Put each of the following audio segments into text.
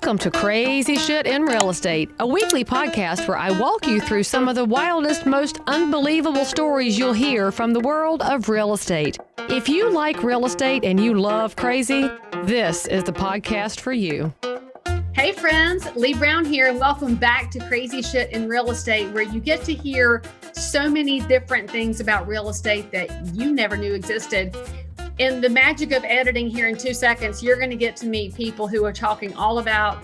Welcome to Crazy Shit in Real Estate, a weekly podcast where I walk you through some of the wildest, most unbelievable stories you'll hear from the world of real estate. If you like real estate and you love crazy, this is the podcast for you. Hey friends, Leigh Brown here, and welcome back to Crazy Shit in Real Estate, where you get to hear so many different things about real estate that you never knew existed. In the magic of editing here in 2 seconds, you're going to get to meet people who are talking all about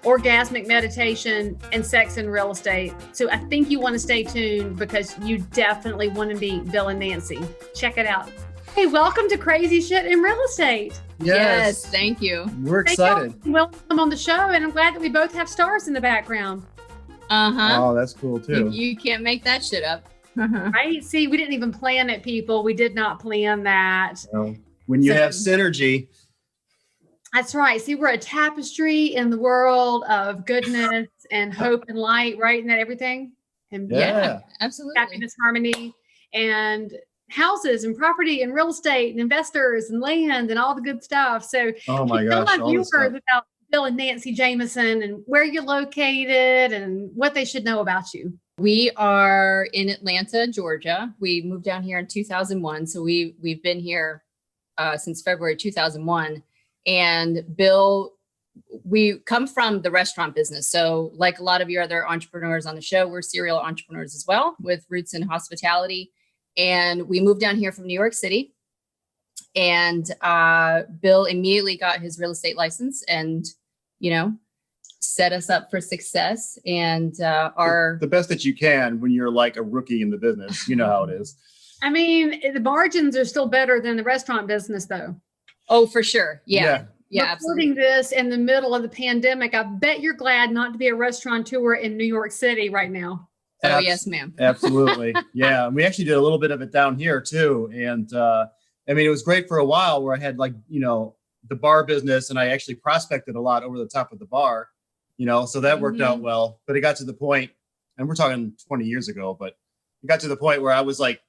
orgasmic meditation and sex in real estate. So I think you want to stay tuned because you definitely want to meet Bill and Nancy. Check it out. Hey, welcome to Crazy Shit in Real Estate. Yes, thank you. We're excited. Welcome on the show, and I'm glad that we both have stars in the background. Oh, that's cool too. You can't make that shit up. Right? See, we didn't even plan it, people. We did not plan that. Well, when you have synergy. That's right. See, we're a tapestry in the world of goodness and hope and light, right? Isn't that everything? And Yeah, absolutely. Happiness, harmony, and houses and property and real estate and investors and land and all the good stuff. So Oh my tell gosh. my viewers about Bill and Nancy Jamison and where you're located and what they should know about you. We are in Atlanta, Georgia. We moved down here in 2001. So we've been here since February 2001. And Bill, we come from the restaurant business. So like a lot of your other entrepreneurs on the show, we're serial entrepreneurs as well with roots in hospitality. And we moved down here from New York City. And Bill immediately got his real estate license and, set us up for success. And the best that you can when you're like a rookie in the business. You know how it is. I mean, the margins are still better than the restaurant business, though. Oh, for sure. Yeah, Recording absolutely. this in the middle of the pandemic, I bet you're glad not to be a restaurateur in New York City right now. Oh, yes, ma'am. Absolutely. Yeah. We actually did a little bit of it down here too. And it was great for a while where I had the bar business and I actually prospected a lot over the top of the bar, so that worked out well. But it got to the point, and we're talking 20 years ago, but it got to the point where I was like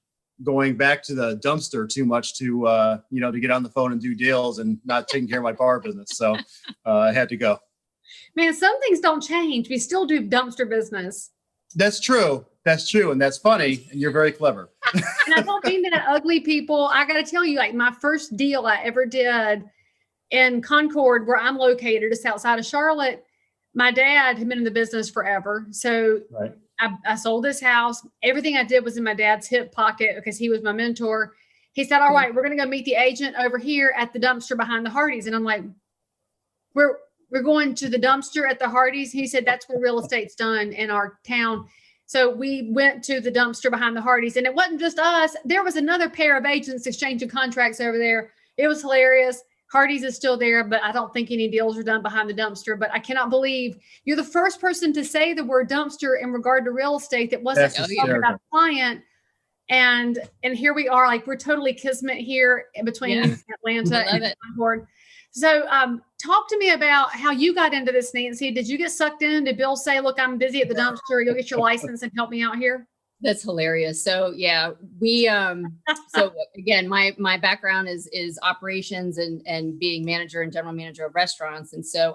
going back to the dumpster too much to get on the phone and do deals and not taking care of my bar business. So I had to go. Man, some things don't change. We still do dumpster business. That's true. And that's funny. And you're very clever. And I don't mean that ugly, people. I got to tell you, like my first deal I ever did in Concord, where I'm located, just outside of Charlotte, my dad had been in the business forever. So Right. I sold this house. Everything I did was in my dad's hip pocket because he was my mentor. He said, all right, we're going to go meet the agent over here at the dumpster behind the Hardee's. And I'm like, we're going to the dumpster at the Hardee's. He said, that's where real estate's done in our town. So we went to the dumpster behind the Hardee's, and it wasn't just us. There was another pair of agents exchanging contracts over there. It was hilarious. Hardee's is still there, but I don't think any deals are done behind the dumpster. But I cannot believe you're the first person to say the word dumpster in regard to real estate that wasn't talking about a client. And here we are, like we're totally kismet here in between Atlanta and Concord. So talk to me about how you got into this, Nancy. Did you get sucked in? Did Bill say, look, I'm busy at the dumpster. You'll get your license and help me out here? That's hilarious. So yeah, we, so again, my background is operations and being manager and general manager of restaurants. And so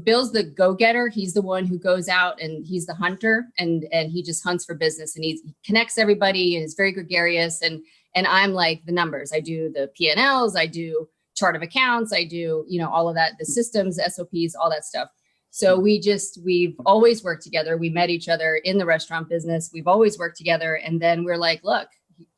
Bill's the go-getter. He's the one who goes out and he's the hunter and he just hunts for business and he connects everybody and is very gregarious. And I'm like the numbers. I do the P&Ls, I do chart of accounts, I do, all of that, the systems, SOPs, all that stuff. So we've always worked together. We met each other in the restaurant business. We've always worked together. And then we're like, look,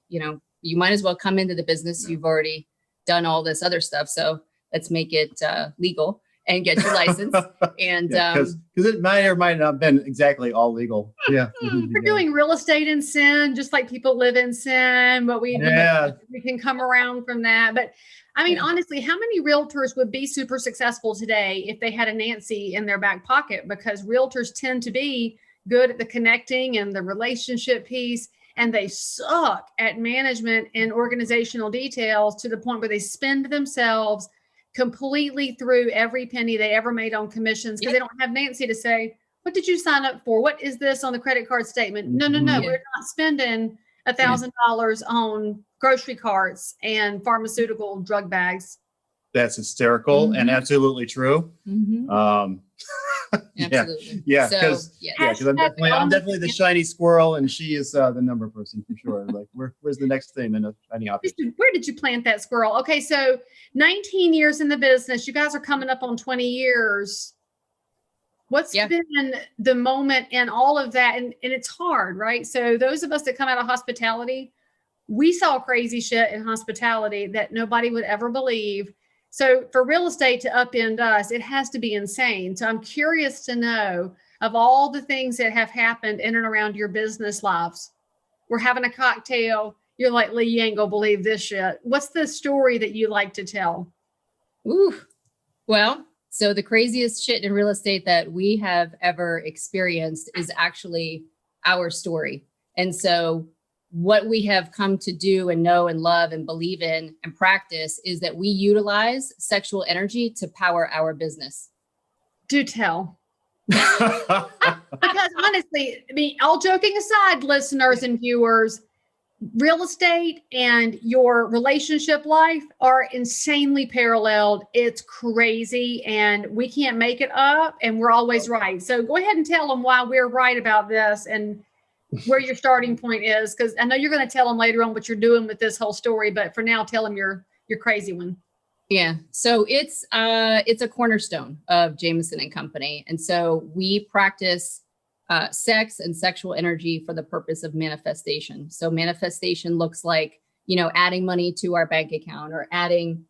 you might as well come into the business. You've already done all this other stuff. So let's make it legal and get your license. And because it might or might not have been exactly all legal. Yeah. We're doing real estate in sin, just like people live in sin, but we can come around from that. But I mean, honestly, how many realtors would be super successful today if they had a Nancy in their back pocket? Because realtors tend to be good at the connecting and the relationship piece, and they suck at management and organizational details to the point where they spend themselves completely through every penny they ever made on commissions because they don't have Nancy to say, what did you sign up for? What is this on the credit card statement? No, we're not spending $1,000 on grocery carts and pharmaceutical drug bags. that's hysterical and absolutely true. Absolutely. Yeah. So, Because yes. I'm definitely the shiny squirrel, and she is the number person for sure. Like, where's the next thing? And a shiny object. Where did you plant that squirrel? Okay, so 19 years in the business. You guys are coming up on 20 years. What's been the moment in all of that? And it's hard, right? So those of us that come out of hospitality, we saw crazy shit in hospitality that nobody would ever believe. So for real estate to upend us, it has to be insane. So I'm curious to know, of all the things that have happened in and around your business lives. We're having a cocktail. You're like, Leigh, you ain't gonna believe this shit. What's the story that you like to tell? Ooh, well, so the craziest shit in real estate that we have ever experienced is actually our story. And so what we have come to do and know and love and believe in and practice is that we utilize sexual energy to power our business. Do tell. Because honestly, I mean, all joking aside, listeners and viewers, real estate and your relationship life are insanely paralleled. It's crazy and we can't make it up and we're always right. So go ahead and tell them why we're right about this and where your starting point is. Because I know you're going to tell them later on what you're doing with this whole story, but for now, tell them your crazy one. Yeah. So it's a cornerstone of Jamison and Company. And so we practice sex and sexual energy for the purpose of manifestation. So manifestation looks like, adding money to our bank account or adding,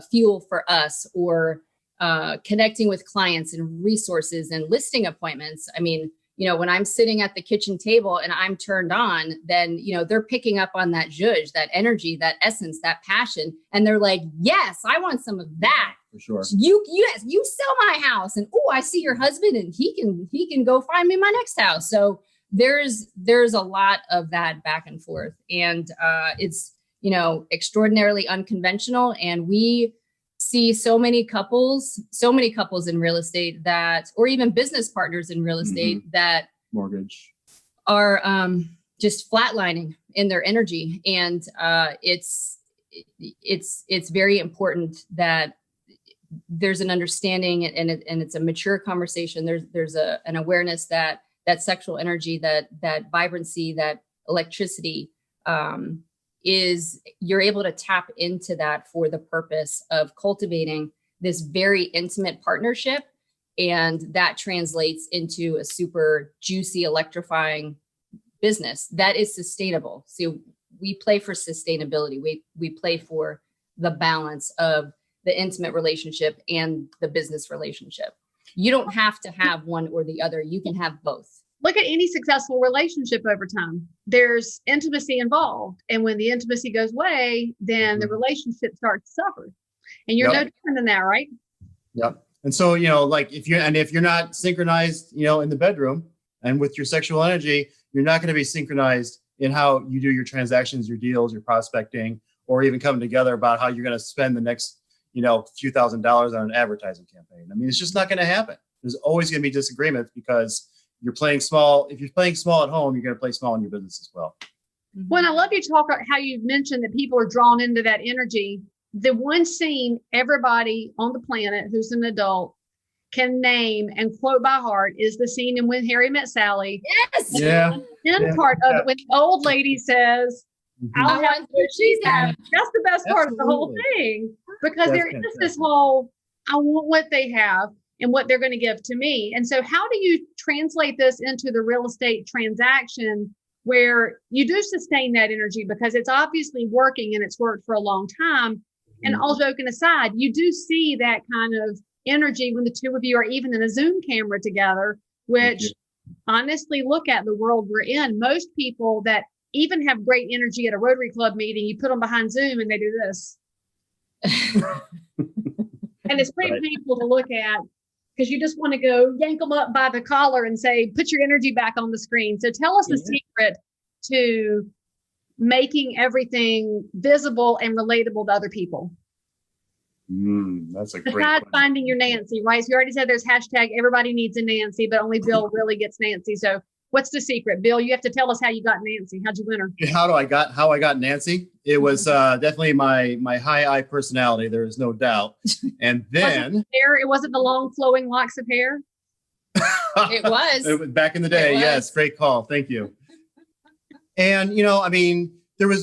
fuel for us or connecting with clients and resources and listing appointments. I mean, when I'm sitting at the kitchen table and I'm turned on, then, they're picking up on that zhuzh, that energy, that essence, that passion. And they're like, yes, I want some of that. For sure. You sell my house. And, I see your husband and he can go find me my next house. So there's a lot of that back and forth. And it's, extraordinarily unconventional. And we see so many couples in real estate that, or even business partners in real estate that mortgage are just flatlining in their energy. And it's very important that there's an understanding and it's a mature conversation. There's an awareness that sexual energy, that vibrancy, that electricity, you're able to tap into that for the purpose of cultivating this very intimate partnership. And that translates into a super juicy, electrifying business that is sustainable. So we play for sustainability. We play for the balance of the intimate relationship and the business relationship. You don't have to have one or the other. You can have both. Look at any successful relationship over time. There's intimacy involved. And when the intimacy goes away, then the relationship starts to suffer. And you're no different than that, right? Yep. And so, if you're not synchronized, in the bedroom and with your sexual energy, you're not going to be synchronized in how you do your transactions, your deals, your prospecting, or even coming together about how you're going to spend the next, few $1,000s on an advertising campaign. I mean, it's just not going to happen. There's always going to be disagreements because you're playing small. If you're playing small at home, you're going to play small in your business as well. Well, I love you talk about how you mentioned that people are drawn into that energy. The one scene everybody on the planet who's an adult can name and quote by heart is the scene in When Harry Met Sally. Yes. Yeah. Part of it when the old lady says, I'll have what she's having. That's the best part of the whole thing. Because there is this whole, I want what they have and what they're going to give to me. And so how do you translate this into the real estate transaction where you do sustain that energy because it's obviously working and it's worked for a long time? And all joking aside, you do see that kind of energy when the two of you are even in a Zoom camera together, which honestly, look at the world we're in. Most people that even have great energy at a Rotary Club meeting, you put them behind Zoom and they do this. And it's pretty painful to look at because you just want to go yank them up by the collar and say, put your energy back on the screen. So tell us the secret to making everything visible and relatable to other people. That's a great Besides finding your Nancy, right? So you already said there's hashtag everybody needs a Nancy, but only Bill really gets Nancy. So What's the secret, Bill? You have to tell us how you got Nancy. How'd you win her? How I got Nancy? It was definitely my high I personality. There is no doubt. And then It wasn't the long flowing locks of hair. It was back in the day. Yes, great call. Thank you. And I mean,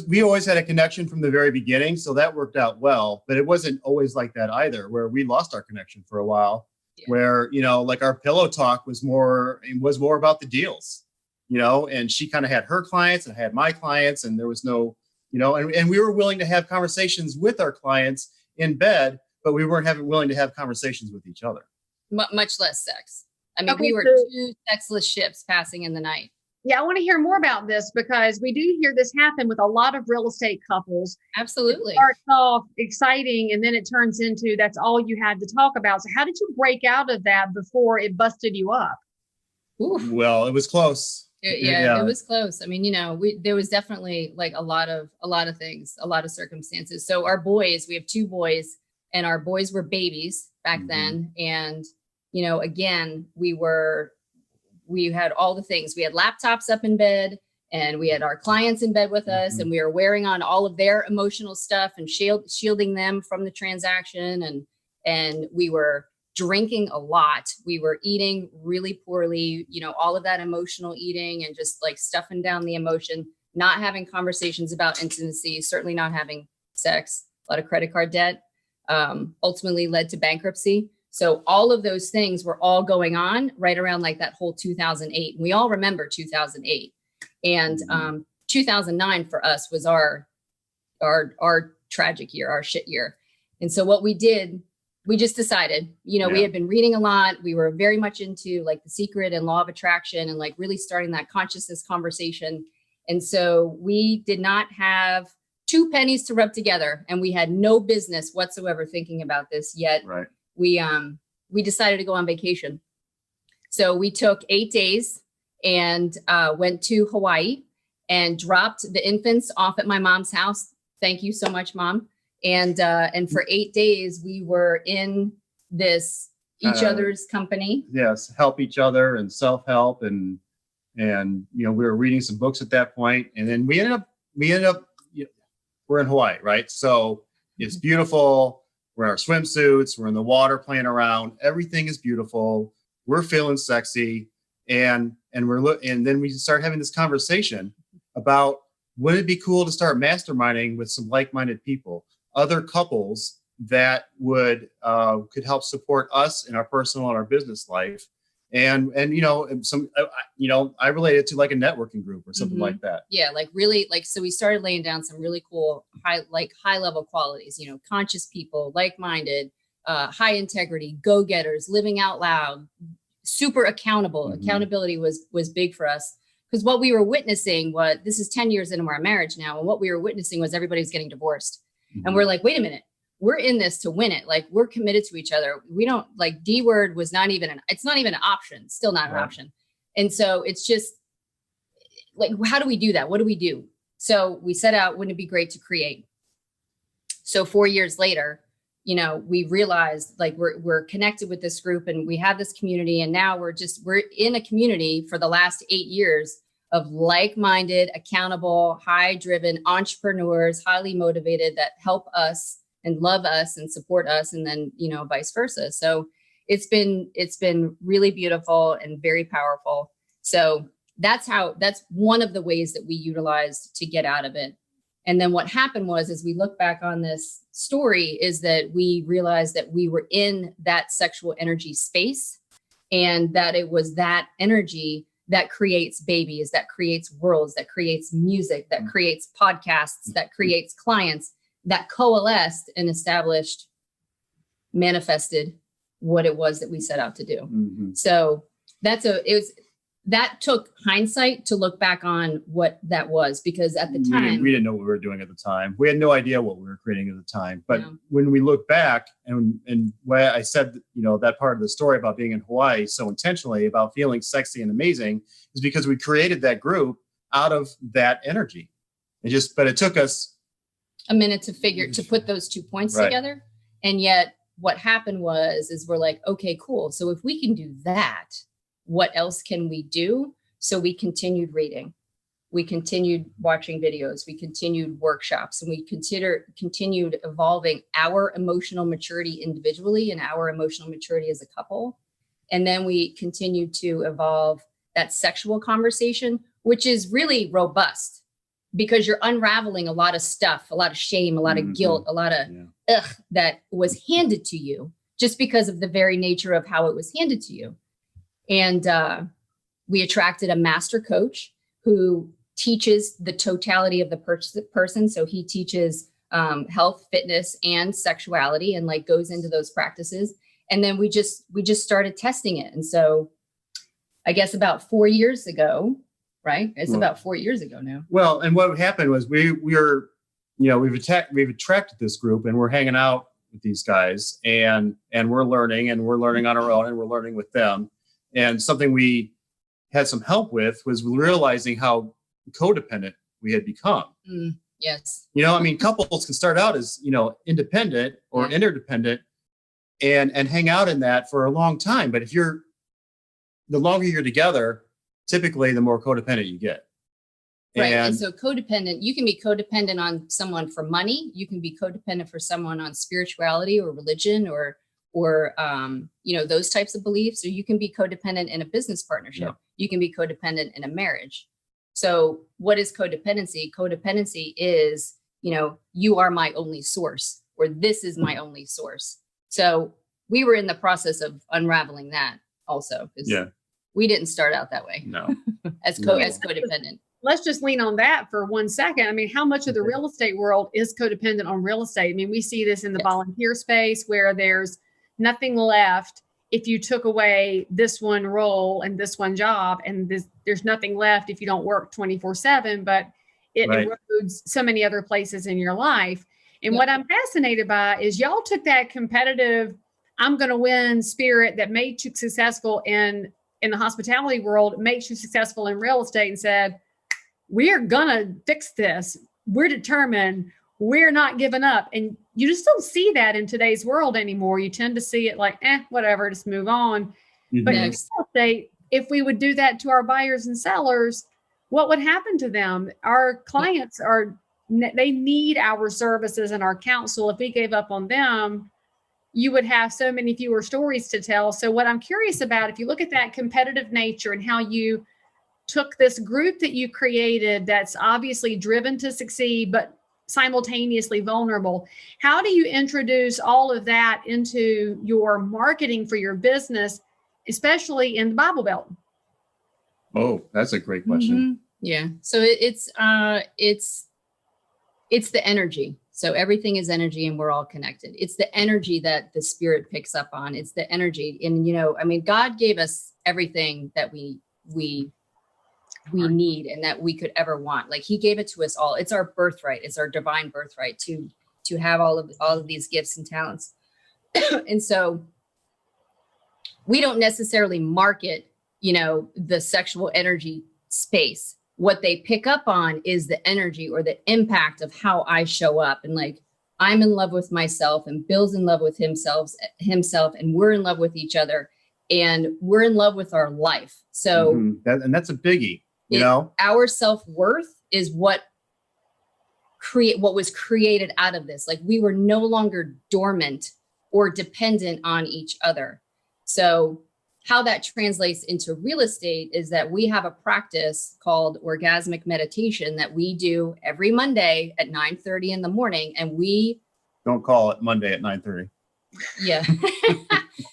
we always had a connection from the very beginning, so that worked out well. But it wasn't always like that either, where we lost our connection for a while. Yeah. Where like our pillow talk was more about the deals, and she kind of had her clients and I had my clients, and there was no, and we were willing to have conversations with our clients in bed, but we weren't willing to have conversations with each other. Much less sex. I mean, we were two sexless ships passing in the night. Yeah, I want to hear more about this because we do hear this happen with a lot of real estate couples. Absolutely. It starts off exciting and then it turns into that's all you had to talk about. So how did you break out of that before it busted you up? Oof. Well, it was close. It was close. I mean, there was definitely like a lot of things, a lot of circumstances. So our boys, we have 2 boys, and our boys were babies back then. And, again, we had all the things. We had laptops up in bed, and we had our clients in bed with us, and we were wearing on all of their emotional stuff and shielding them from the transaction. And we were drinking a lot. We were eating really poorly, all of that emotional eating and just like stuffing down the emotion, not having conversations about intimacy, certainly not having sex, a lot of credit card debt, ultimately led to bankruptcy. So all of those things were all going on right around like that whole 2008. And we all remember 2008. And 2009 for us was our tragic year, our shit year. And so what we did, we just decided, we had been reading a lot. We were very much into like The Secret and Law of Attraction and like really starting that consciousness conversation. And so we did not have 2 pennies to rub together, and we had no business whatsoever thinking about this yet. Right. We decided to go on vacation. So we took 8 days and went to Hawaii and dropped the infants off at my mom's house. Thank you so much, Mom. And for 8 days, we were in this each other's company. Yes, help each other and self-help, and we were reading some books at that point, and then we ended up we're in Hawaii, right? So it's beautiful. We're in our swimsuits. We're in the water playing around. Everything is beautiful. We're feeling sexy, and then we start having this conversation about wouldn't it be cool to start masterminding with some like-minded people, other couples that could help support us in our personal and our business life. And I related to like a networking group or something like that. Yeah. Like really, so we started laying down some really cool, high level qualities, conscious people, like-minded, high integrity, go-getters, living out loud, super accountable. Accountability was big for us. Because what we were witnessing this is 10 years into our marriage now. And what we were witnessing was everybody was getting divorced. And we're like, wait a minute, we're in this to win it. Like we're committed to each other. We don't like D word was not even it's not even an option, still not an option. And so it's just like, how do we do that? What do we do? So we set out, wouldn't it be great to create? So 4 years later, we realized like we're connected with this group and we have this community. And now we're in a community for the last 8 years of like-minded, accountable, high-driven entrepreneurs, highly motivated that help us and love us and support us, and then vice versa. So it's been really beautiful and very powerful. So that's one of the ways that we utilized to get out of it. And then what happened was, as we look back on this story, is that we realized that we were in that sexual energy space, and that it was that energy that creates babies, that creates worlds, that creates music, that creates podcasts, that creates clients, that coalesced and manifested what it was that we set out to do. So that took hindsight to look back on what that was, because at the time we didn't know what we were doing at the time. We had no idea what we were creating at the time. But when we look back and why I said, that part of the story about being in Hawaii so intentionally about feeling sexy and amazing is because we created that group out of that energy. But it took us a minute to put those 2 points together. And yet what happened is we're like, okay, cool. So if we can do that, what else can we do? So we continued reading. We continued watching videos. We continued workshops, and we continued evolving our emotional maturity individually and our emotional maturity as a couple. And then we continued to evolve that sexual conversation, which is really robust because you're unraveling a lot of stuff, a lot of shame, a lot of guilt, a lot of that was handed to you just because of the very nature of how it was handed to you. And we attracted a master coach who teaches the totality of the person. So he teaches health, fitness, and sexuality, and like goes into those practices. And then we just started testing it. And so I guess about 4 years ago, right? It's about 4 years ago now. Well, and what happened was we've attracted this group, and we're hanging out with these guys, and we're learning on our own, and we're learning with them. And something we had some help with was realizing how codependent we had become. Yes. Couples can start out as, independent or interdependent and hang out in that for a long time. But the longer you're together, typically the more codependent you get. Right. And so codependent, you can be codependent on someone for money. You can be codependent for someone on spirituality or religion or those types of beliefs, or you can be codependent in a business partnership. Yeah. You can be codependent in a marriage. So what is codependency? Codependency is, you are my only source, or this is my only source. So we were in the process of unraveling that also, because we didn't start out that way. No. as codependent. Let's just lean on that for 1 second. I mean, how much of the real estate world is codependent on real estate? I mean, we see this in the volunteer space where there's nothing left if you took away this one role and this one job, and there's nothing left if you don't work 24/7, but it erodes so many other places in your life. And what I'm fascinated by is y'all took that competitive, I'm going to win spirit that made you successful in the hospitality world, makes you successful in real estate, and said, we're going to fix this. We're determined. We're not giving up. And you just don't see that in today's world anymore. You tend to see it like, whatever, just move on. Mm-hmm. But in real estate, if we would do that to our buyers and sellers, what would happen to them? Our clients they need our services and our counsel. If we gave up on them, you would have so many fewer stories to tell. So what I'm curious about, if you look at that competitive nature and how you took this group that you created that's obviously driven to succeed, but simultaneously vulnerable, how do you introduce all of that into your marketing for your business, especially in the Bible Belt? Oh, that's a great question. Mm-hmm. Yeah. So it's the energy. So everything is energy, and we're all connected. It's the energy that the spirit picks up on. It's the energy. And, God gave us everything that we need and that we could ever want. Like, he gave it to us all. It's our birthright. It's our divine birthright to have all of these gifts and talents. And so we don't necessarily market, the sexual energy space. What they pick up on is the energy or the impact of how I show up. And like, I'm in love with myself, and Bill's in love with himself, and we're in love with each other, and we're in love with our life. So, and that's a biggie. Our self-worth is what was created out of this. Like, we were no longer dormant or dependent on each other. So how that translates into real estate is that we have a practice called Orgasmic meditation that we do every Monday at 9:30 in the morning. And we don't call it Monday at 9:30. Yeah.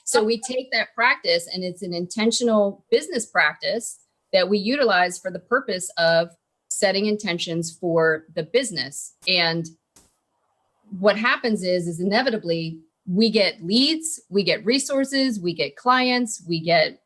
So we take that practice, and it's an intentional business practice that we utilize for the purpose of setting intentions for the business. And what happens is inevitably we get leads, we get resources, we get clients, we get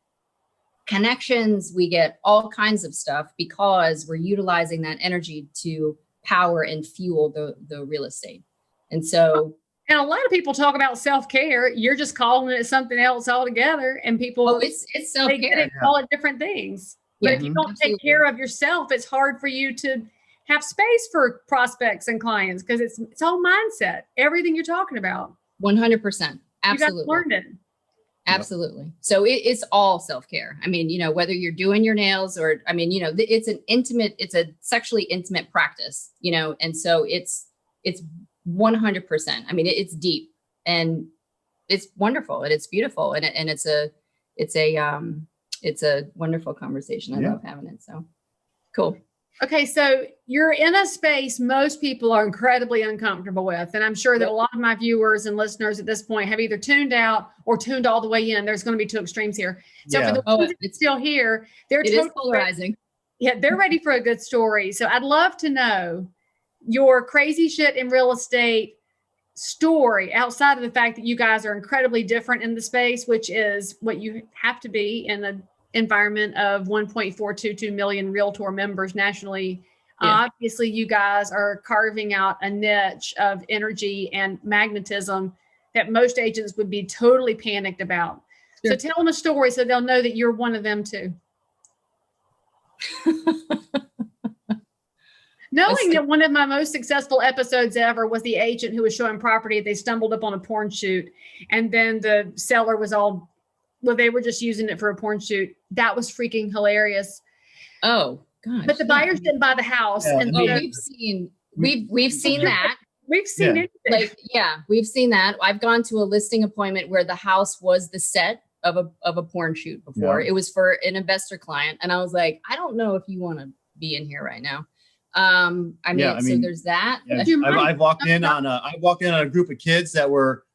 connections, we get all kinds of stuff because we're utilizing that energy to power and fuel the real estate. And so, and a lot of people talk about self-care. You're just calling it something else altogether. And people, it's self-care. They call it different things. But if you don't take care of yourself, it's hard for you to have space for prospects and clients, because it's all mindset, everything you're talking about. 100%. Absolutely. You got to learn it. Absolutely. So it's all self-care. I mean, whether you're doing your nails or, I mean, it's a sexually intimate practice, and so it's 100%. I mean, it's deep and it's wonderful and it's beautiful and it's a wonderful conversation. I love having it. So cool. Okay, so you're in a space most people are incredibly uncomfortable with. And I'm sure that a lot of my viewers and listeners at this point have either tuned out or tuned all the way in. There's going to be two extremes here. So for the ones that's still here, they're totally polarizing. Yeah, they're ready for a good story. So I'd love to know your crazy shit in real estate story outside of the fact that you guys are incredibly different in the space, which is what you have to be in the environment of 1.422 million Realtor members nationally. Obviously, you guys are carving out a niche of energy and magnetism that most agents would be totally panicked about. Sure. So tell them a story so they'll know that you're one of them too. Knowing that one of my most successful episodes ever was the agent who was showing property. They stumbled up on a porn shoot and then the seller was they were just using it for a porn shoot. That was freaking hilarious. Oh gosh. But the buyers didn't buy the house. Yeah. And we've seen that. We've seen it. We've seen that. I've gone to a listing appointment where the house was the set of a porn shoot before. It was for an investor client. And I was like, I don't know if you want to be in here right now. So there's that. Yeah, I walked in on a group of kids that were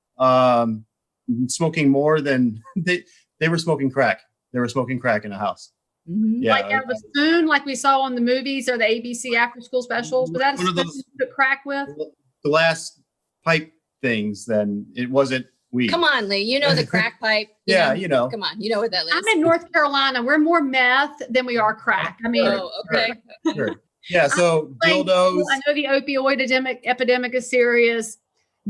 smoking more than they were smoking crack. They were smoking crack in a house. Mm-hmm. Yeah, like out of a spoon, like we saw on the movies or the ABC after school specials. Was that one of those to crack with? Glass pipe things. Then it wasn't weed. Come on, Leigh. You know the crack pipe. You know. Come on, you know what that is. I'm in North Carolina. We're more meth than we are crack. I mean, okay. Sure. Yeah. So dildos. I know the opioid epidemic is serious.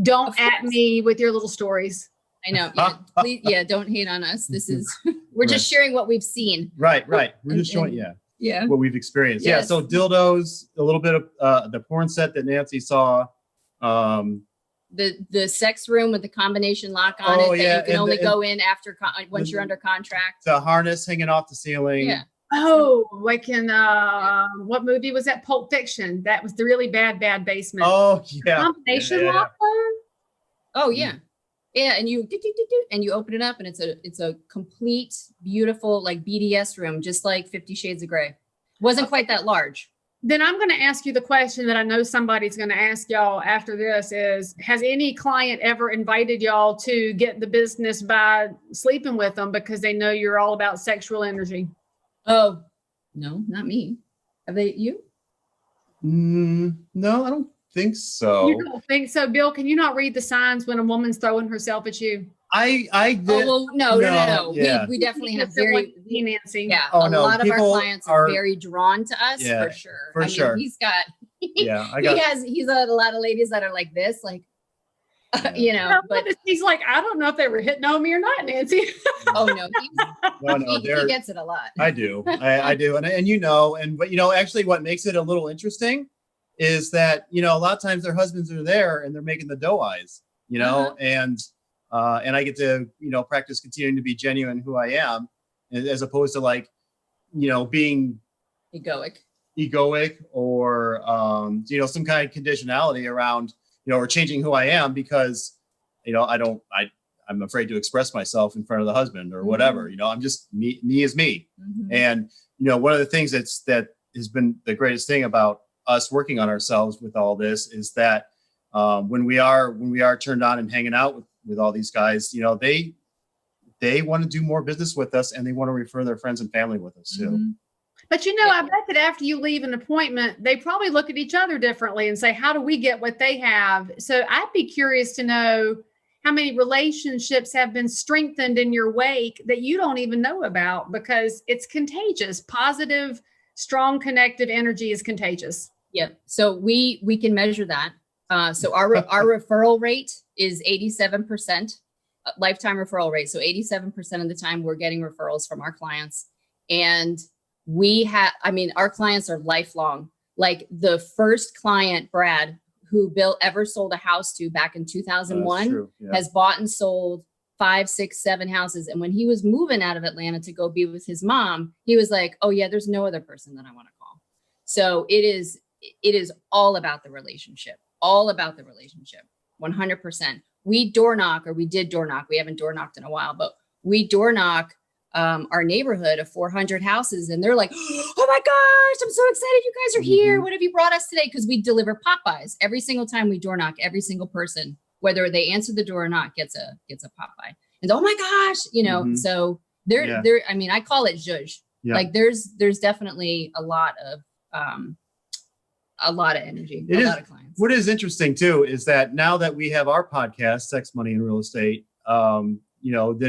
Don't at me with your little stories. I know. Yeah, please, don't hate on us. This is we're just sharing what we've seen. Right. We're just showing, what we've experienced. Yes. Yeah. So dildos, a little bit of the porn set that Nancy saw. The sex room with the combination lock on it that you can only go in after once you're under contract. The harness hanging off the ceiling. Yeah. Oh, like in what movie was that? Pulp Fiction. That was the really bad basement. Oh yeah. Combination lock. Oh yeah. Yeah, and you open it up, and it's a complete, beautiful, like BDS room, just like 50 Shades of Grey. Wasn't quite that large. Then I'm going to ask you the question that I know somebody's going to ask y'all after this is, has any client ever invited y'all to get the business by sleeping with them because they know you're all about sexual energy? Oh, no, not me. Have they, you? No, I don't think so. You don't think so, Bill? Can you not read the signs when a woman's throwing herself at you? I did. Oh, well, no. Yeah. We definitely have very Nancy. Yeah. Oh, a lot of our clients are very drawn to us for sure. For sure. He's got. He's got a lot of ladies that are like this, like. But he's like, I don't know if they were hitting on me or not, Nancy. Oh no, he gets it a lot. I do, I do, but actually, what makes it a little interesting is that a lot of times their husbands are there and they're making the doe eyes, and I get to practice continuing to be genuine who I am, as opposed to being egoic or some kind of conditionality around. Or changing who I am because, I'm afraid to express myself in front of the husband or whatever, I'm just me is me. Mm-hmm. And, one of the things that has been the greatest thing about us working on ourselves with all this is that when we are turned on and hanging out with all these guys, they want to do more business with us and they want to refer their friends and family with us too. Mm-hmm. But I bet that after you leave an appointment, they probably look at each other differently and say, how do we get what they have? So I'd be curious to know how many relationships have been strengthened in your wake that you don't even know about because it's contagious. Positive, strong, connective energy is contagious. Yeah. So we can measure that. So our referral rate is 87%, lifetime referral rate. So 87% of the time we're getting referrals from our clients. And our clients are lifelong. Like the first client, Brad, who Bill ever sold a house to back in 2001, has bought and sold 5, 6, 7 houses. And when he was moving out of Atlanta to go be with his mom, he was like, oh yeah, there's no other person that I want to call. So it is all about the relationship, 100%. We door knock, or we did door knock. We haven't door knocked in a while, but we door knock our neighborhood of 400 houses. And they're like, oh my gosh, I'm so excited you guys are here. What have you brought us today? Because we deliver Popeyes every single time we door knock. Every single person, whether they answer the door or not, gets a Popeye. And oh my gosh, so they're I mean, I call it zhuzh. Yeah. Like there's definitely a lot of energy, lot of clients. What is interesting too is that now that we have our podcast, Sex, Money, and Real Estate, then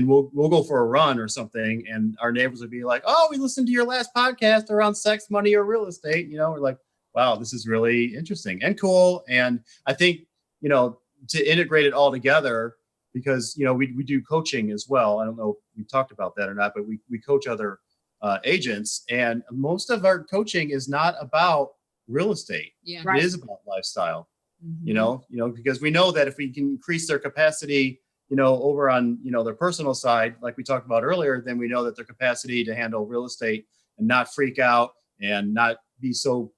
we'll go for a run or something, and our neighbors would be like, "Oh, we listened to your last podcast around sex, money, or real estate." We're like, "Wow, this is really interesting and cool." And I think to integrate it all together, because we do coaching as well. I don't know if we talked about that or not, but we coach other agents, and most of our coaching is not about real estate. Yeah, right. It is about lifestyle. Because we know that if we can increase their capacity, over on, their personal side, like we talked about earlier, then we know that their capacity to handle real estate and not freak out and not be so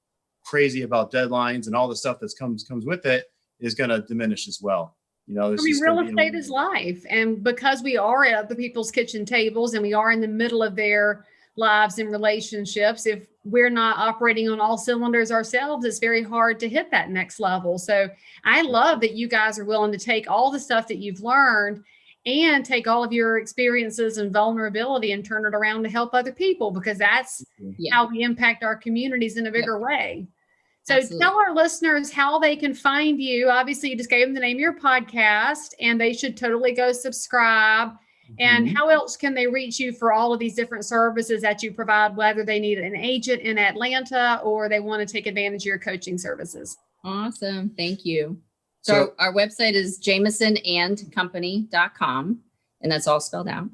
crazy about deadlines and all the stuff that comes with it is going to diminish as well. Real estate is life. And because we are at other people's kitchen tables and we are in the middle of their lives and relationships, if we're not operating on all cylinders ourselves, it's very hard to hit that next level. So I love that you guys are willing to take all the stuff that you've learned and take all of your experiences and vulnerability and turn it around to help other people, because that's how we impact our communities in a bigger way. So Absolutely. Tell our listeners how they can find you. Obviously, you just gave them the name of your podcast, and they should totally go subscribe. And how else can they reach you for all of these different services that you provide, whether they need an agent in Atlanta or they want to take advantage of your coaching services? Awesome. Thank you. So our website is jamisonandcompany.com, and that's all spelled out.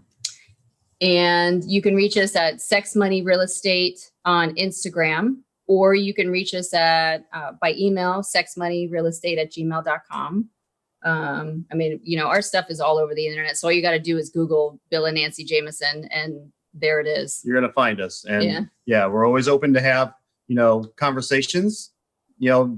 And you can reach us at Sex Money Real Estate on Instagram, or you can reach us at by email, sexmoneyrealestate@gmail.com. Our stuff is all over the internet. So all you got to do is Google Bill and Nancy Jamison, and there it is. You're going to find us. And we're always open to have, conversations,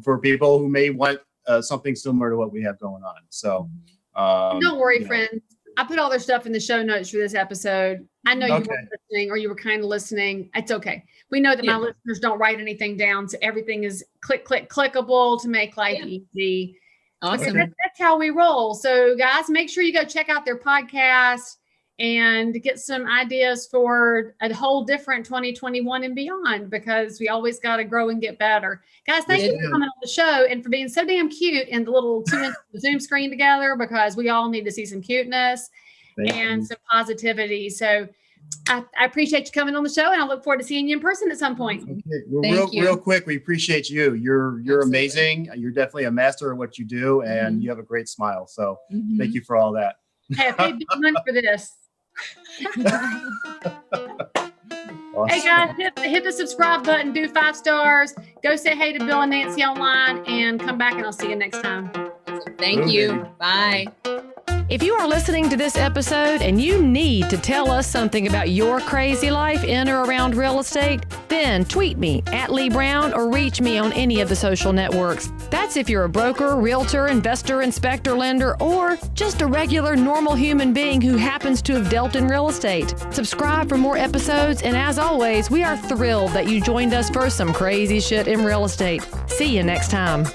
for people who may want something similar to what we have going on. So don't worry, friends. I put all their stuff in the show notes for this episode. I know you weren't listening, or you were kind of listening. It's okay. We know that my listeners don't write anything down. So everything is clickable to make life easy. Awesome. That's how we roll. So guys, make sure you go check out their podcast and get some ideas for a whole different 2021 and beyond, because we always got to grow and get better. Guys, thank you for coming on the show and for being so damn cute in the little 2-inch Zoom screen together, because we all need to see some cuteness and some positivity. So I appreciate you coming on the show, and I look forward to seeing you in person at some point. Okay. Well, real quick, we appreciate you. You're amazing. You're definitely a master of what you do, and you have a great smile. So thank you for all that. Hey, I paid big money for this. Awesome. Hey guys, hit the subscribe button, do 5 stars, go say hey to Bill and Nancy online, and come back, and I'll see you next time. Thank you. Bye. If you are listening to this episode and you need to tell us something about your crazy life in or around real estate, then tweet me at Leigh Brown or reach me on any of the social networks. That's if you're a broker, realtor, investor, inspector, lender, or just a regular normal human being who happens to have dealt in real estate. Subscribe for more episodes, and as always, we are thrilled that you joined us for some crazy shit in real estate. See you next time.